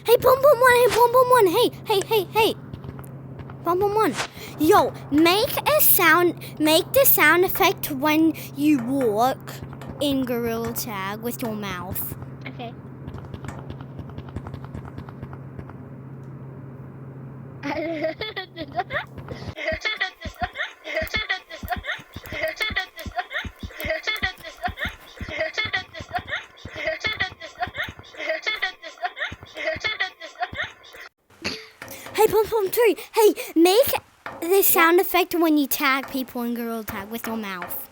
Hey, Pom Pom One. Hey, Pom Pom One. Hey. Pom Pom One. Yo, make the sound effect when you walk in Gorilla Tag with your mouth. Okay. Hey, Pom Pom 3. Hey, make the sound effect when you tag people in Gorilla Tag with your mouth.